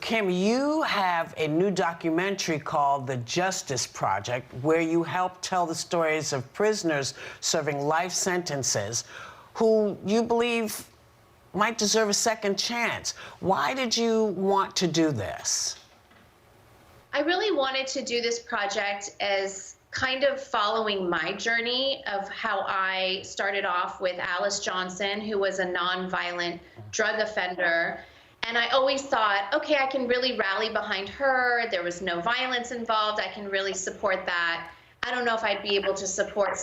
Kim, you have a new documentary called The Justice Project, where you help tell the stories of prisoners serving life sentences who you believe might deserve a second chance. Why did you want to do this? I really wanted to do this project as kind of following my journey of how I started off with Alice Johnson, who was a nonviolent drug offender. And I always thought, okay, I can really rally behind her. There was no violence involved. I can really support that. I don't know if I'd be able to support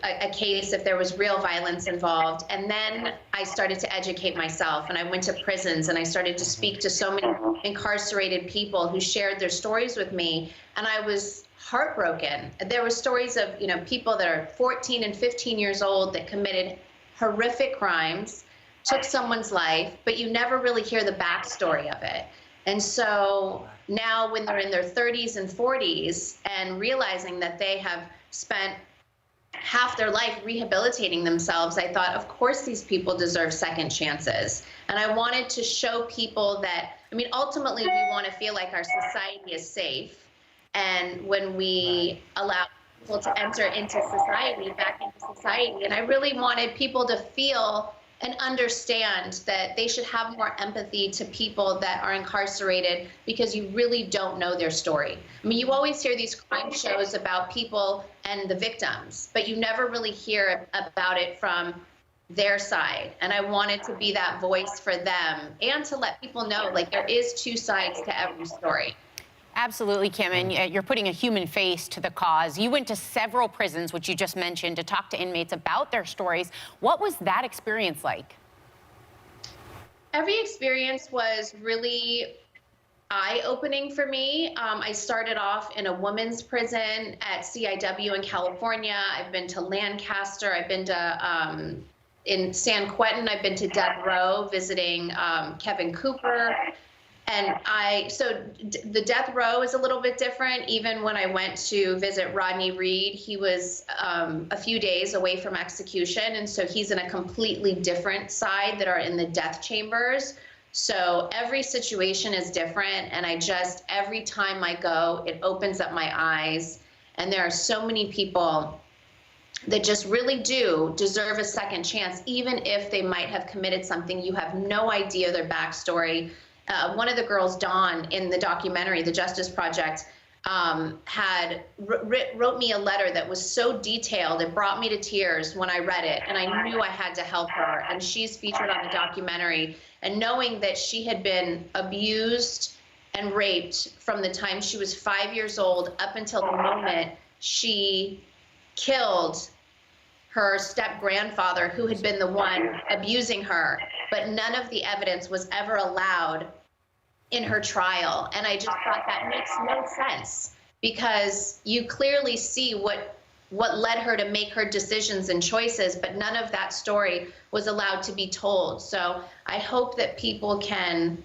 a case if there was real violence involved. And then I started to educate myself, and I went to prisons, and I started to speak to so many incarcerated people who shared their stories with me, and I was heartbroken. There were stories of, people that are 14 and 15 years old that committed horrific crimes, took someone's life, but you never really hear the backstory of it. And so now when they're in their 30s and 40s and realizing that they have spent half their life rehabilitating themselves, I thought, of course these people deserve second chances. And I wanted to show people that, ultimately we want to feel like our society is safe. And when we allow people to enter into society, back into society, and I really wanted people to feel and understand that they should have more empathy to people that are incarcerated, because you really don't know their story. You always hear these crime shows about people and the victims, but you never really hear about it from their side. And I wanted to be that voice for them and to let people know, like, there is two sides to every story. Absolutely, Kim, and you're putting a human face to the cause. You went to several prisons, which you just mentioned, to talk to inmates about their stories. What was that experience like? Every experience was really eye-opening for me. I started off in a women's prison at CIW in California. I've been to Lancaster. I've been to, in San Quentin, I've been to death row visiting Kevin Cooper. And so the death row is a little bit different. Even when I went to visit Rodney Reed, he was a few days away from execution. And so he's in a completely different side that are in the death chambers. So every situation is different. And every time I go, it opens up my eyes. And there are so many people that just really do deserve a second chance, even if they might have committed something. You have no idea their backstory. One of the girls, Dawn, in the documentary, The Justice Project, wrote me a letter that was so detailed, it brought me to tears when I read it, and I knew I had to help her. And she's featured on the documentary. And knowing that she had been abused and raped from the time she was 5 years old up until the moment she killed her step-grandfather, who had been the one abusing her, but none of the evidence was ever allowed in her trial. And I just thought that makes no sense, because you clearly see what led her to make her decisions and choices, but none of that story was allowed to be told. So I hope that people can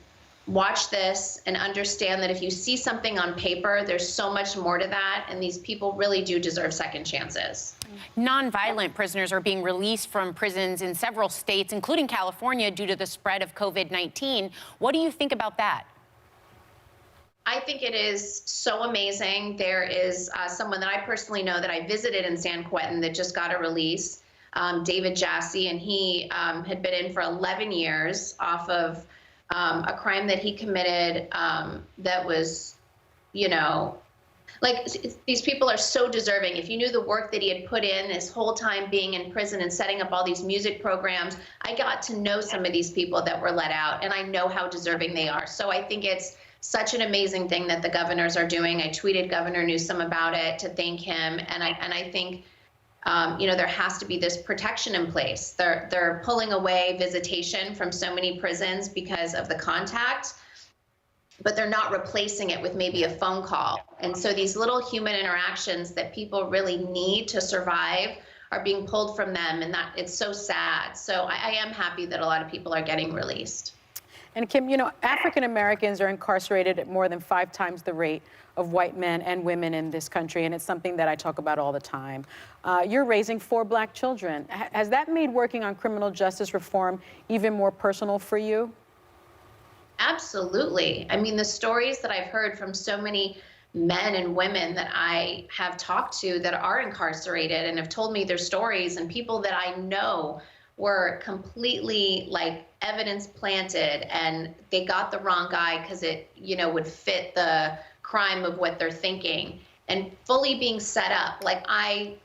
watch this and understand that if you see something on paper, there's so much more to that, and these people really do deserve second chances. Non-violent prisoners are being released from prisons in several states, including California, due to the spread of COVID-19. What do you think about that? I think it is so amazing. There is someone that I personally know that I visited in San Quentin that just got a release, David Jassy, and he had been in for 11 years off of a crime that he committed that was, like, these people are so deserving. If you knew the work that he had put in his whole time being in prison and setting up all these music programs, I got to know some of these people that were let out, and I know how deserving they are. So I think it's such an amazing thing that the governors are doing. I tweeted Governor Newsom about it to thank him, and I think there has to be this protection in place. They're pulling away visitation from so many prisons because of the contact, but they're not replacing it with maybe a phone call. And so these little human interactions that people really need to survive are being pulled from them, and that it's so sad. So I am happy that a lot of people are getting released. And Kim, African Americans are incarcerated at more than 5 times the rate of white men and women in this country, and it's something that I talk about all the time. You're raising 4 Black children. Has that made working on criminal justice reform even more personal for you? Absolutely. I mean, the stories that I've heard from so many men and women that I have talked to that are incarcerated and have told me their stories, and people that I know were completely like evidence planted and they got the wrong guy because it, would fit the crime of what they're thinking, and fully being set up. Like I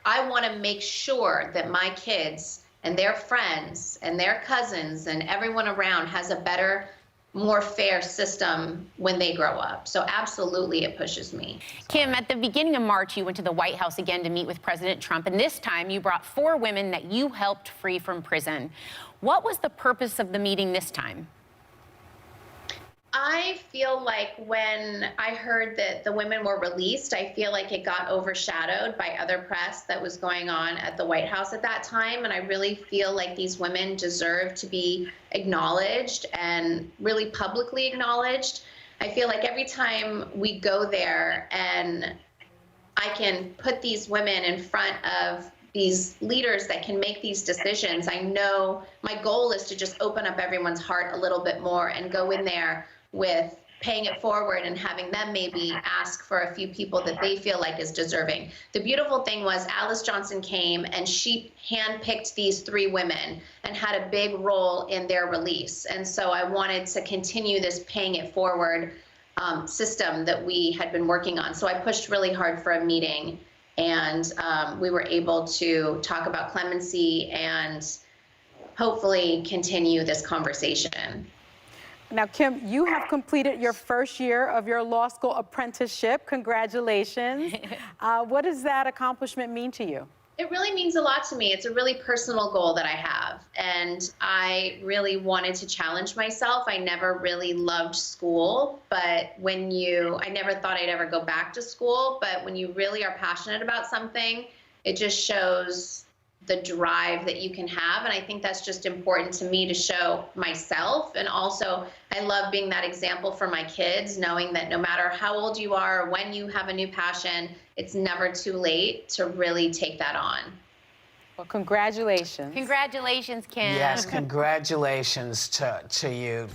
want to make sure that my kids and their friends and their cousins and everyone around has a better, more fair system when they grow up. So absolutely, it pushes me. Kim, at the beginning of March, you went to the White House again to meet with President Trump, and this time you brought 4 women that you helped free from prison. What was the purpose of the meeting this time? I feel like when I heard that the women were released, I feel like it got overshadowed by other press that was going on at the White House at that time. And I really feel like these women deserve to be acknowledged and really publicly acknowledged. I feel like every time we go there and I can put these women in front of these leaders that can make these decisions, I know my goal is to just open up everyone's heart a little bit more and go in there with paying it forward and having them maybe ask for a few people that they feel like is deserving. The beautiful thing was Alice Johnson came and she handpicked these 3 women and had a big role in their release. And so I wanted to continue this paying it forward system that we had been working on. So I pushed really hard for a meeting, and we were able to talk about clemency and hopefully continue this conversation. Now, Kim, you have completed your first year of your law school apprenticeship. Congratulations. What does that accomplishment mean to you? It really means a lot to me. It's a really personal goal that I have, and I really wanted to challenge myself. I never really loved school, but I never thought I'd ever go back to school, but when you really are passionate about something, it just shows the drive that you can have. And I think that's just important to me to show myself. And also, I love being that example for my kids, knowing that no matter how old you are or when you have a new passion, it's never too late to really take that on. Well, congratulations. Congratulations, Kim. Yes, congratulations to you.